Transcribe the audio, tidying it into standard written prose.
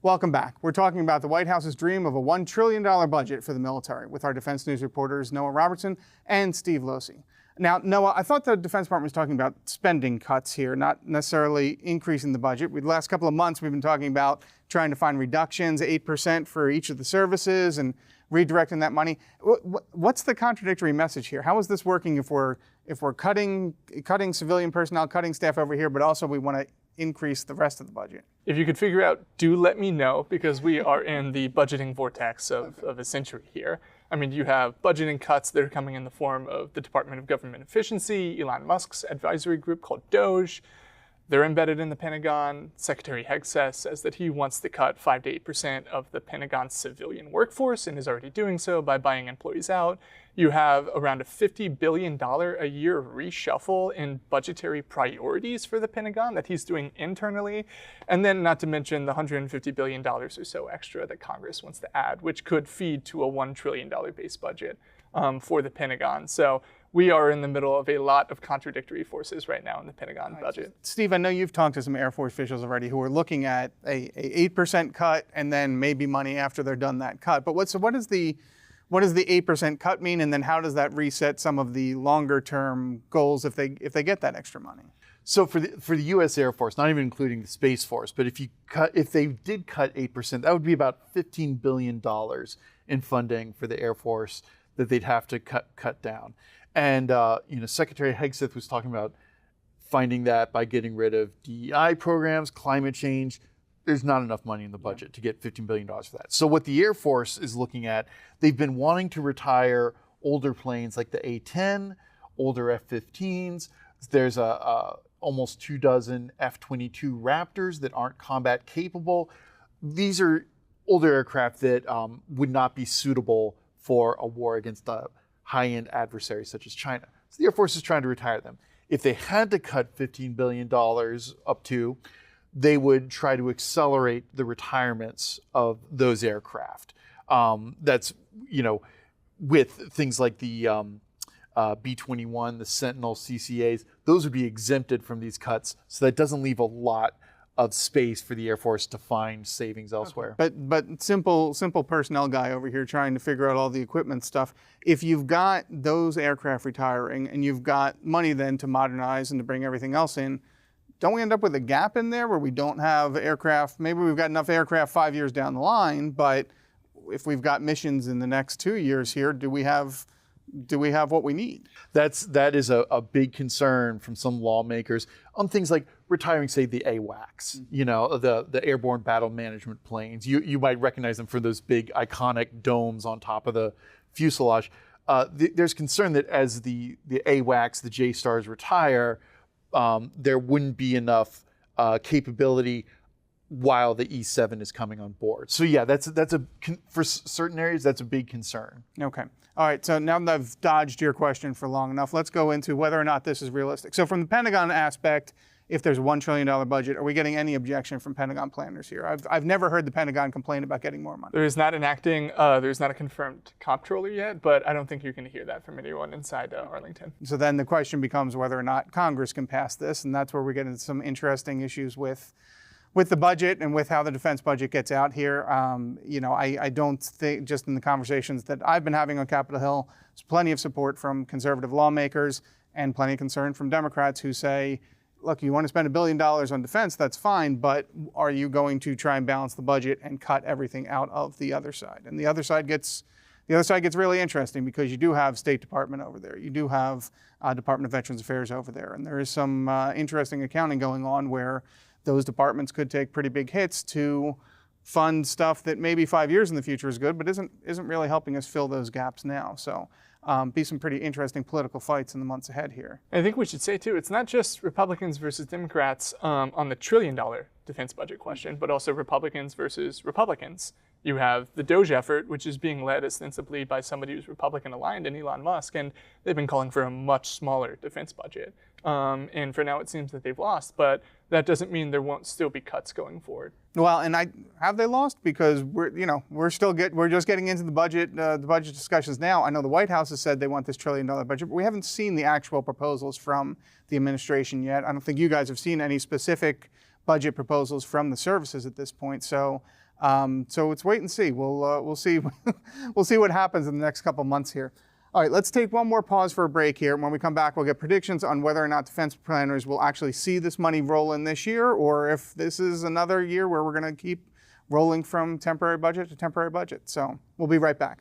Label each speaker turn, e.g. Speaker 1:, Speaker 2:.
Speaker 1: Welcome back. We're talking about the White House's dream of a $1 trillion budget for the military with our Defense News reporters Noah Robertson and Steve Losey. Now, Noah, I thought the Defense Department was talking about spending cuts here, not necessarily increasing the budget. The last couple of months, we've been talking about trying to find reductions, 8% for each of the services and redirecting that money. What's the contradictory message here? How is this working if we're cutting civilian personnel, cutting staff over here, but also we want to increase the rest of the budget?
Speaker 2: If you could figure out, do let me know, because we are in the budgeting vortex of a century here. I mean, you have budgeting cuts that are coming in the form of the Department of Government Efficiency, Elon Musk's advisory group called DOGE. They're embedded in the Pentagon. Secretary Hegseth says that he wants to cut 5 to 8% of the Pentagon's civilian workforce and is already doing so by buying employees out. You have around a $50 billion a year reshuffle in budgetary priorities for the Pentagon that he's doing internally. And then not to mention the $150 billion or so extra that Congress wants to add, which could feed to a $1 trillion base budget for the Pentagon. So we are in the middle of a lot of contradictory forces right now in the Pentagon budget.
Speaker 1: Steve, I know you've talked to some Air Force officials already who are looking at a 8% cut and then maybe money after they're done that cut. But what does the 8% cut mean, and then how does that reset some of the longer term goals if they get that extra money?
Speaker 3: So for the U.S. Air Force, not even including the Space Force, but if they did cut 8%, that would be about $15 billion in funding for the Air Force that they'd have to cut down. And Secretary Hegseth was talking about finding that by getting rid of DEI programs, climate change. There's not enough money in the budget to get $15 billion for that. So what the Air Force is looking at, they've been wanting to retire older planes like the A-10, older F-15s. There's almost 24 F-22 Raptors that aren't combat capable. These are older aircraft that would not be suitable for a war against a high-end adversary such as China. So the Air Force is trying to retire them. If they had to cut $15 billion up to, they would try to accelerate the retirements of those aircraft. That's, with things like the B-21, the Sentinel CCAs, those would be exempted from these cuts. So that doesn't leave a lot of space for the Air Force to find savings elsewhere.
Speaker 1: But simple personnel guy over here trying to figure out all the equipment stuff. If you've got those aircraft retiring and you've got money then to modernize and to bring everything else in, don't we end up with a gap in there where we don't have aircraft? Maybe we've got enough aircraft 5 years down the line, but if we've got missions in the next 2 years here, do we have what we need?
Speaker 3: That is a big concern from some lawmakers on things like retiring, say, the AWACS, the airborne battle management planes. You might recognize them for those big iconic domes on top of the fuselage. There's concern that as the AWACS, the J-stars retire, there wouldn't be enough capability while the E-7 is coming on board. So yeah, for certain areas, that's a big concern.
Speaker 1: Okay. All right, so now that I've dodged your question for long enough, let's go into whether or not this is realistic. So from the Pentagon aspect, if there's a $1 trillion budget, are we getting any objection from Pentagon planners here? I've never heard the Pentagon complain about getting more money.
Speaker 2: There's not a confirmed comptroller yet, but I don't think you're going to hear that from anyone inside Arlington. So
Speaker 1: then the question becomes whether or not Congress can pass this, and that's where we get into some interesting issues with the budget and with how the defense budget gets out here. I don't think, just in the conversations that I've been having on Capitol Hill, there's plenty of support from conservative lawmakers and plenty of concern from Democrats who say, look, you want to spend $1 billion on defense, that's fine, but are you going to try and balance the budget and cut everything out of the other side? And the other side gets really interesting because you do have State Department over there. You do have Department of Veterans Affairs over there. And there is some interesting accounting going on where those departments could take pretty big hits to fund stuff that maybe 5 years in the future is good, but isn't really helping us fill those gaps now. So be some pretty interesting political fights in the months ahead here.
Speaker 2: I think we should say too, it's not just Republicans versus Democrats on the $1 trillion defense budget question, but also Republicans versus Republicans. You have the DOGE effort, which is being led ostensibly by somebody who's Republican aligned in Elon Musk, and they've been calling for a much smaller defense budget. And for now, it seems that they've lost, but that doesn't mean there won't still be cuts going forward.
Speaker 1: Well, and have they lost? Because we're just getting into the budget discussions now. I know the White House has said they want this $1 trillion budget, but we haven't seen the actual proposals from the administration yet. I don't think you guys have seen any specific budget proposals from the services at this point. So So it's wait and see. We'll see we'll see what happens in the next couple months here. All right, let's take one more pause for a break here. When we come back, we'll get predictions on whether or not defense planners will actually see this money roll in this year, or if this is another year where we're going to keep rolling from temporary budget to temporary budget. So we'll be right back.